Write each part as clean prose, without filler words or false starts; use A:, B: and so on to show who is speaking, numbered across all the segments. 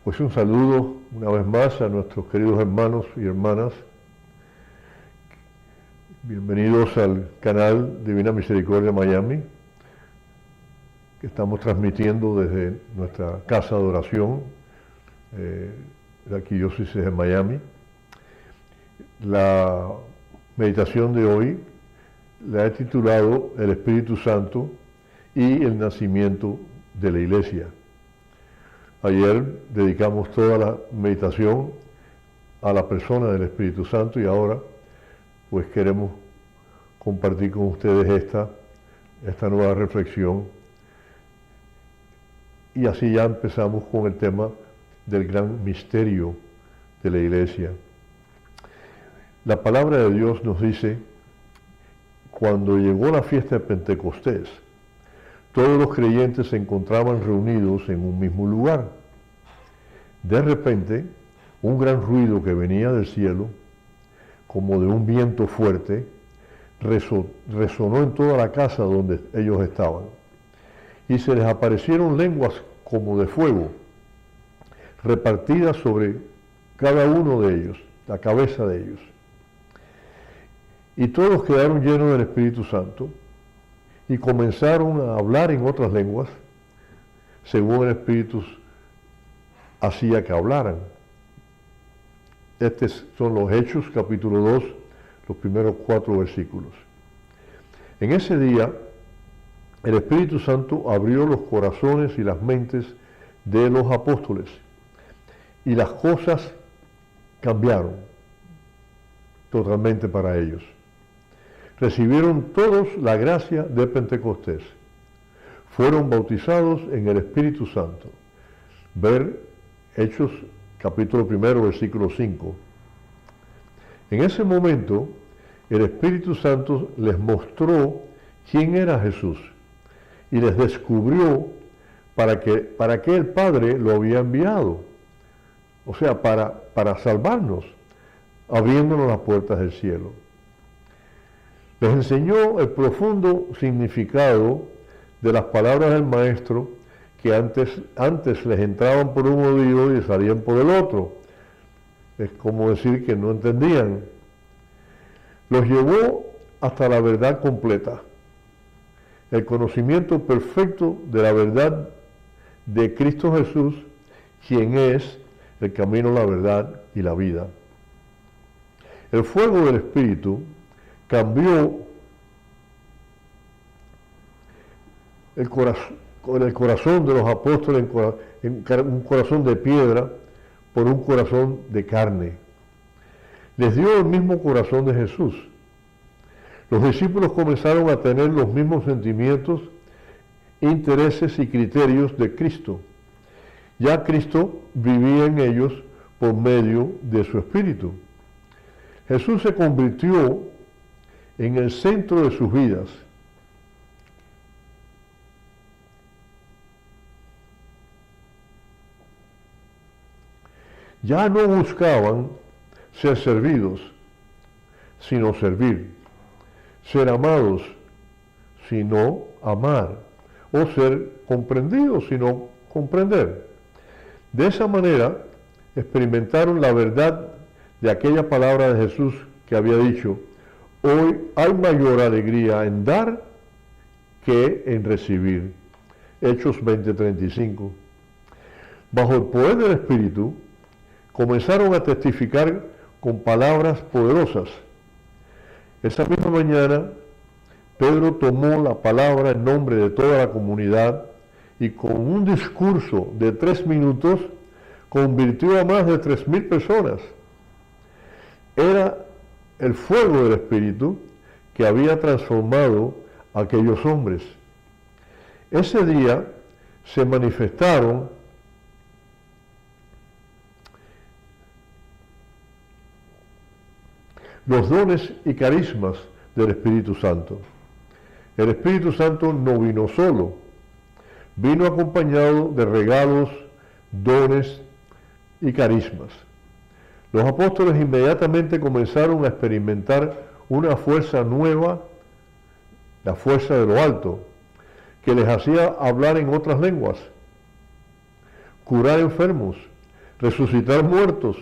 A: Pues un saludo una vez más a nuestros queridos hermanos y hermanas. Bienvenidos al canal Divina Misericordia Miami, que estamos transmitiendo desde nuestra casa de oración de la Arquidiócesis de Miami. La meditación de hoy la he titulado El Espíritu Santo y el nacimiento de la Iglesia. Ayer dedicamos toda la meditación a la persona del Espíritu Santo y ahora pues queremos compartir con ustedes esta nueva reflexión, y así ya empezamos con el tema del gran misterio de la Iglesia. La palabra de Dios nos dice: cuando llegó la fiesta de Pentecostés, todos los creyentes se encontraban reunidos en un mismo lugar. De repente, un gran ruido que venía del cielo, como de un viento fuerte, resonó en toda la casa donde ellos estaban. Y se les aparecieron lenguas como de fuego, repartidas sobre cada uno de ellos, la cabeza de ellos. Y todos quedaron llenos del Espíritu Santo y comenzaron a hablar en otras lenguas, según el Espíritu hacía que hablaran. Estos son los Hechos, capítulo 2, los primeros 4 versículos. En ese día, el Espíritu Santo abrió los corazones y las mentes de los apóstoles, y las cosas cambiaron totalmente para ellos. Recibieron todos la gracia de Pentecostés. Fueron bautizados en el Espíritu Santo. Ver Hechos capítulo 1, versículo 5. En ese momento, el Espíritu Santo les mostró quién era Jesús y les descubrió para qué el Padre lo había enviado. O sea, para salvarnos, abriéndonos las puertas del cielo. Les enseñó el profundo significado de las palabras del Maestro, que antes les entraban por un oído y salían por el otro. Es como decir que no entendían. Los llevó hasta la verdad completa, el conocimiento perfecto de la verdad de Cristo Jesús, quien es el camino, la verdad y la vida. El fuego del Espíritu cambió el corazón de los apóstoles en un corazón de piedra por un corazón de carne. Les dio el mismo corazón de Jesús. Los discípulos comenzaron a tener los mismos sentimientos, intereses y criterios de Cristo. Ya Cristo vivía en ellos por medio de su Espíritu. Jesús se convirtió en el centro de sus vidas. Ya no buscaban ser servidos, sino servir, ser amados, sino amar, o ser comprendidos, sino comprender. De esa manera experimentaron la verdad de aquella palabra de Jesús que había dicho: hoy hay mayor alegría en dar que en recibir. Hechos 20:35. Bajo el poder del Espíritu, comenzaron a testificar con palabras poderosas. Esa misma mañana, Pedro tomó la palabra en nombre de toda la comunidad y con un discurso de 3 minutos convirtió a más de 3,000 personas. Era el fuego del Espíritu que había transformado a aquellos hombres. Ese día se manifestaron los dones y carismas del Espíritu Santo. El Espíritu Santo no vino solo, vino acompañado de regalos, dones y carismas. Los apóstoles inmediatamente comenzaron a experimentar una fuerza nueva, la fuerza de lo alto, que les hacía hablar en otras lenguas, curar enfermos, resucitar muertos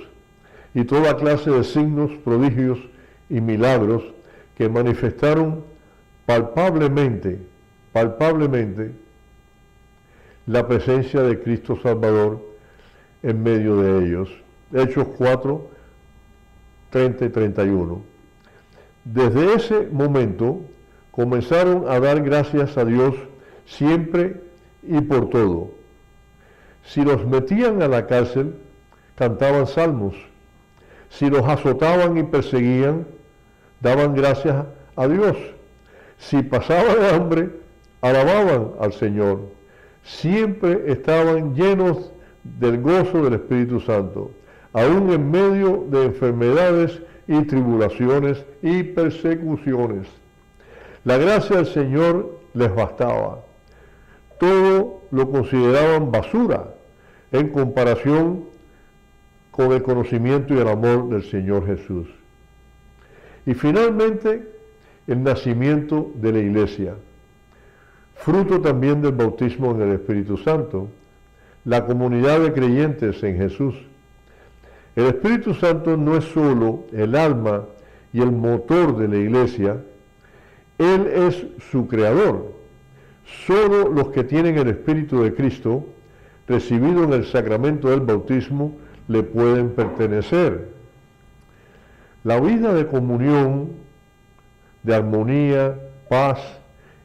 A: y toda clase de signos, prodigios y milagros que manifestaron palpablemente la presencia de Cristo Salvador en medio de ellos. Hechos 4, 30 y 31. Desde ese momento comenzaron a dar gracias a Dios siempre y por todo. Si los metían a la cárcel, cantaban salmos. Si los azotaban y perseguían, daban gracias a Dios. Si pasaban hambre, alababan al Señor. Siempre estaban llenos del gozo del Espíritu Santo, aún en medio de enfermedades y tribulaciones y persecuciones. La gracia del Señor les bastaba. Todo lo consideraban basura en comparación con el conocimiento y el amor del Señor Jesús. Y finalmente, el nacimiento de la iglesia, fruto también del bautismo en el Espíritu Santo, la comunidad de creyentes en Jesús. El Espíritu Santo no es solo el alma y el motor de la iglesia, Él es su creador. Solo los que tienen el Espíritu de Cristo, recibido en el sacramento del bautismo, le pueden pertenecer. La vida de comunión, de armonía, paz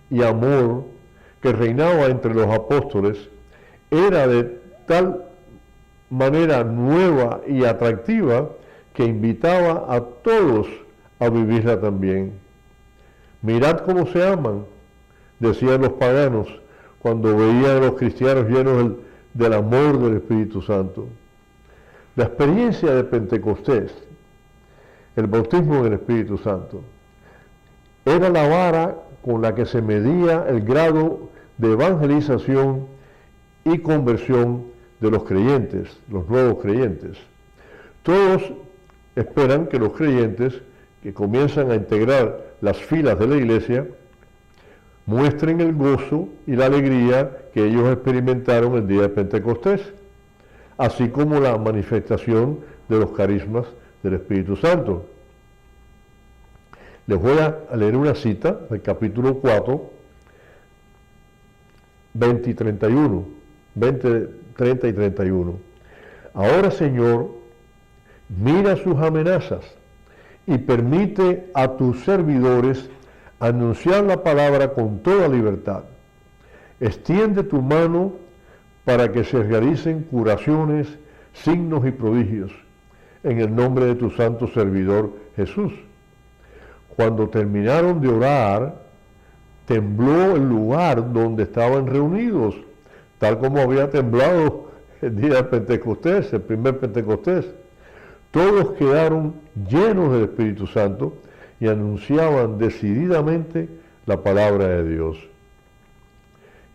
A: y amor que reinaba entre los apóstoles era de tal manera nueva y atractiva que invitaba a todos a vivirla también. Mirad cómo se aman, decían los paganos cuando veían a los cristianos llenos del amor del Espíritu Santo. La experiencia de Pentecostés, el bautismo en el Espíritu Santo, era la vara con la que se medía el grado de evangelización y conversión de los creyentes, los nuevos creyentes. Todos esperan que los creyentes que comienzan a integrar las filas de la iglesia muestren el gozo y la alegría que ellos experimentaron el día de Pentecostés, así como la manifestación de los carismas del Espíritu Santo. Les voy a leer una cita del capítulo 4, 20 y 31, 20, 30 y 31. Ahora, Señor, mira sus amenazas y permite a tus servidores anunciar la palabra con toda libertad. Extiende tu mano para que se realicen curaciones, signos y prodigios en el nombre de tu santo servidor Jesús. Cuando terminaron de orar, tembló el lugar donde estaban reunidos, tal como había temblado el día de Pentecostés, el primer Pentecostés. Todos quedaron llenos del Espíritu Santo y anunciaban decididamente la palabra de Dios.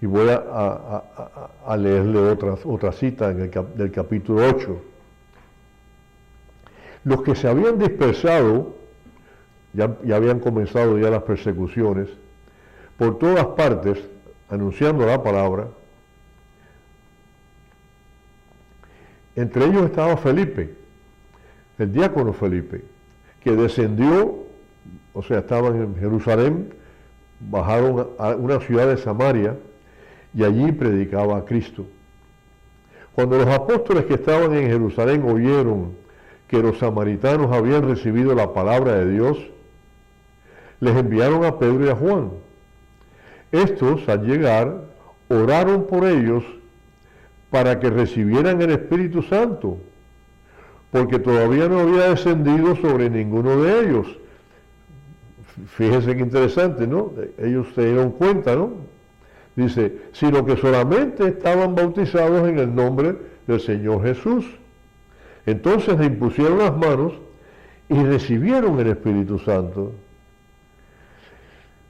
A: Y voy a leerle otra cita del capítulo 8. Los que se habían dispersado, ya habían comenzado ya las persecuciones, por todas partes, anunciando la palabra. Entre ellos estaba Felipe, el diácono Felipe, que descendió, o sea, estaban en Jerusalén, bajaron a una ciudad de Samaria y allí predicaba a Cristo. Cuando los apóstoles que estaban en Jerusalén oyeron que los samaritanos habían recibido la palabra de Dios, les enviaron a Pedro y a Juan. Estos, al llegar, oraron por ellos para que recibieran el Espíritu Santo, porque todavía no había descendido sobre ninguno de ellos. Fíjense qué interesante, ¿no? Ellos se dieron cuenta, ¿no? Dice, sino que solamente estaban bautizados en el nombre del Señor Jesús. Entonces le impusieron las manos y recibieron el Espíritu Santo.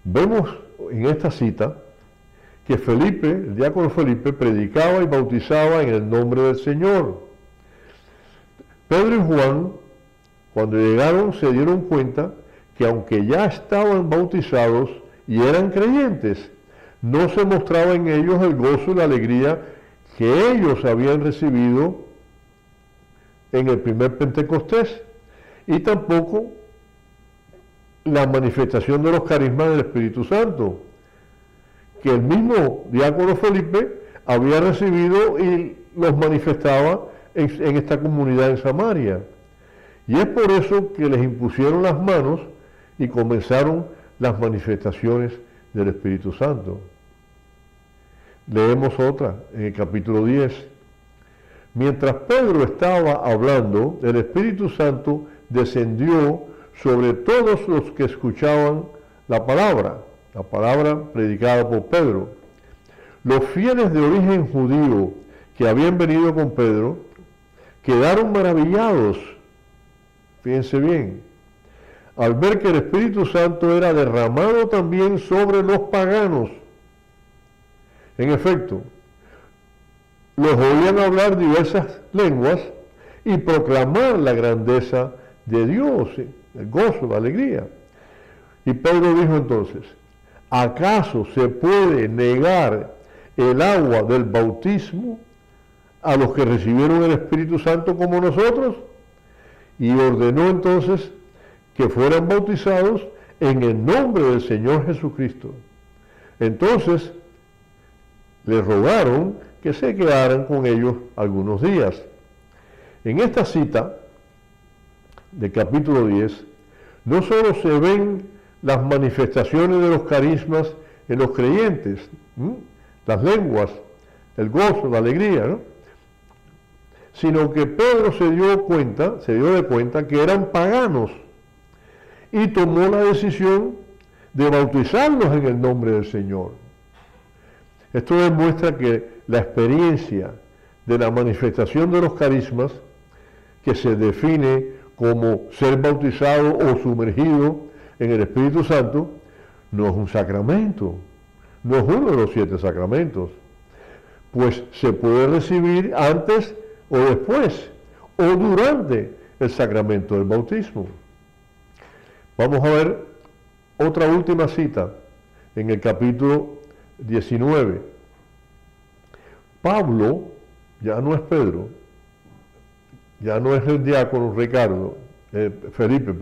A: Vemos en esta cita que Felipe, el diácono Felipe, predicaba y bautizaba en el nombre del Señor. Pedro y Juan, cuando llegaron, se dieron cuenta que aunque ya estaban bautizados y eran creyentes, no se mostraba en ellos el gozo y la alegría que ellos habían recibido en el primer Pentecostés, y tampoco la manifestación de los carismas del Espíritu Santo, que el mismo diácono Felipe había recibido y los manifestaba en esta comunidad en Samaria. Y es por eso que les impusieron las manos y comenzaron las manifestaciones del Espíritu Santo. Leemos otra en el capítulo 10. Mientras Pedro estaba hablando, el Espíritu Santo descendió sobre todos los que escuchaban la palabra predicada por Pedro. Los fieles de origen judío que habían venido con Pedro quedaron maravillados, fíjense bien, al ver que el Espíritu Santo era derramado también sobre los paganos. En efecto, los oían hablar diversas lenguas y proclamar la grandeza de Dios, el gozo, la alegría. Y Pedro dijo entonces, ¿acaso se puede negar el agua del bautismo a los que recibieron el Espíritu Santo como nosotros? Y ordenó entonces que fueran bautizados en el nombre del Señor Jesucristo. Entonces les rogaron que se quedaran con ellos algunos días. En esta cita del capítulo 10, no solo se ven las manifestaciones de los carismas en los creyentes, las lenguas, el gozo, la alegría, ¿no?, sino que Pedro se dio de cuenta que eran paganos y tomó la decisión de bautizarlos en el nombre del Señor. Esto demuestra que la experiencia de la manifestación de los carismas, que se define como ser bautizado o sumergido en el Espíritu Santo, no es un sacramento, no es uno de los 7 sacramentos, pues se puede recibir antes o después, o durante el sacramento del bautismo. Vamos a ver otra última cita en el capítulo 19. Pablo, ya no es Pedro, ya no es el diácono Felipe,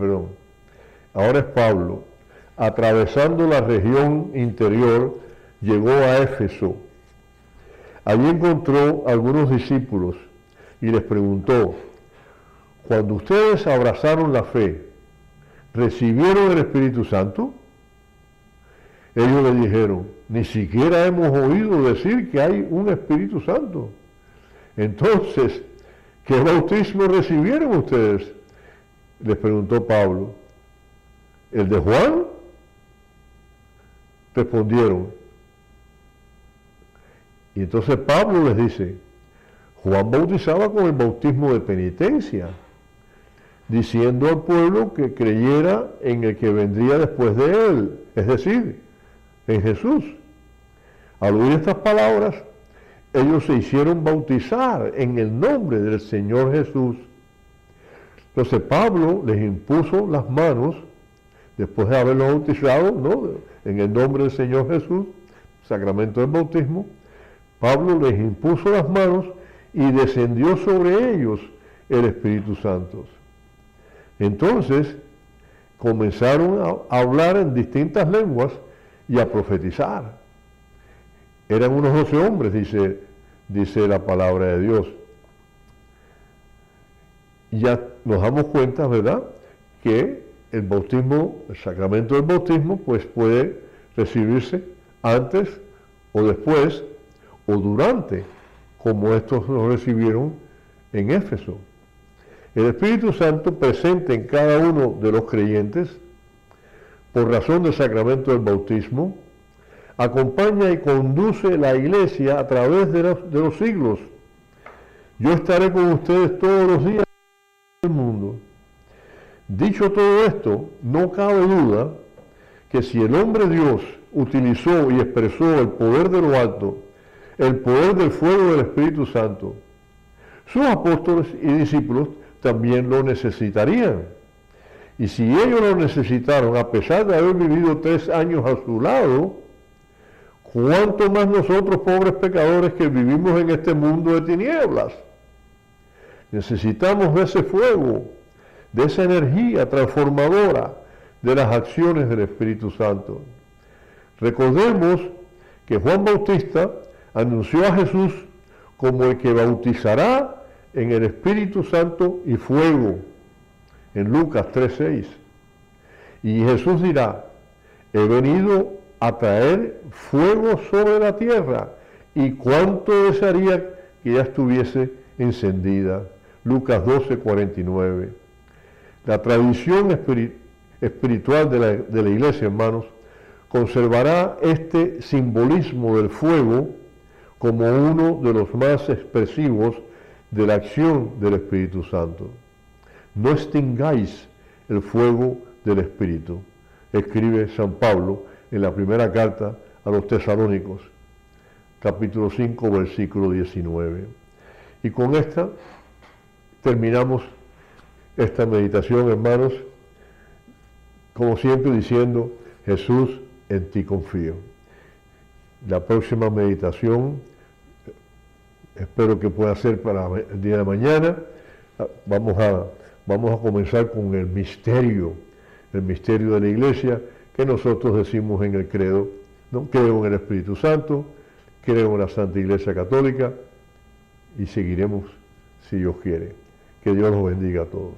A: ahora es Pablo, atravesando la región interior, llegó a Éfeso. Allí encontró algunos discípulos y les preguntó, cuando ustedes abrazaron la fe, ¿recibieron el Espíritu Santo? Ellos le dijeron, ni siquiera hemos oído decir que hay un Espíritu Santo. Entonces, ¿qué bautismo recibieron ustedes? Les preguntó Pablo. ¿El de Juan? Respondieron. Y entonces Pablo les dice, Juan bautizaba con el bautismo de penitencia, diciendo al pueblo que creyera en el que vendría después de él, es decir, en Jesús. Al oír estas palabras, ellos se hicieron bautizar en el nombre del Señor Jesús. Entonces Pablo les impuso las manos, después de haberlos bautizado, ¿no?, en el nombre del Señor Jesús, sacramento del bautismo. Pablo les impuso las manos y descendió sobre ellos el Espíritu Santo. Entonces comenzaron a hablar en distintas lenguas y a profetizar. Eran unos 12 hombres, dice la palabra de Dios. Y ya nos damos cuenta, ¿verdad?, que el bautismo, el sacramento del bautismo, pues puede recibirse antes o después o durante, como estos lo recibieron en Éfeso. El Espíritu Santo presente en cada uno de los creyentes, por razón del sacramento del bautismo, acompaña y conduce la iglesia a través de los siglos. Yo estaré con ustedes todos los días del mundo. Dicho todo esto, no cabe duda que si el hombre Dios utilizó y expresó el poder de lo alto, el poder del fuego del Espíritu Santo, sus apóstoles y discípulos también lo necesitarían. Y si ellos lo necesitaron, a pesar de haber vivido 3 años a su lado, ¿cuánto más nosotros, pobres pecadores que vivimos en este mundo de tinieblas? Necesitamos de ese fuego, de esa energía transformadora de las acciones del Espíritu Santo. Recordemos que Juan Bautista anunció a Jesús como el que bautizará en el Espíritu Santo y fuego, en Lucas 3:6. Y Jesús dirá, he venido a traer fuego sobre la tierra, y cuánto desearía que ya estuviese encendida. Lucas 12:49. La tradición espiritual de la iglesia, hermanos, conservará este simbolismo del fuego como uno de los más expresivos de la acción del Espíritu Santo. No extingáis el fuego del Espíritu, escribe San Pablo en la primera carta a los Tesalónicos, capítulo 5, versículo 19. Y con esta terminamos esta meditación, hermanos, como siempre diciendo, Jesús, en ti confío. La próxima meditación, espero que pueda ser para el día de mañana. Vamos a comenzar con el misterio de la iglesia, que nosotros decimos en el credo, ¿no? Creo en el Espíritu Santo, creo en la Santa Iglesia Católica, y seguiremos si Dios quiere. Que Dios los bendiga a todos.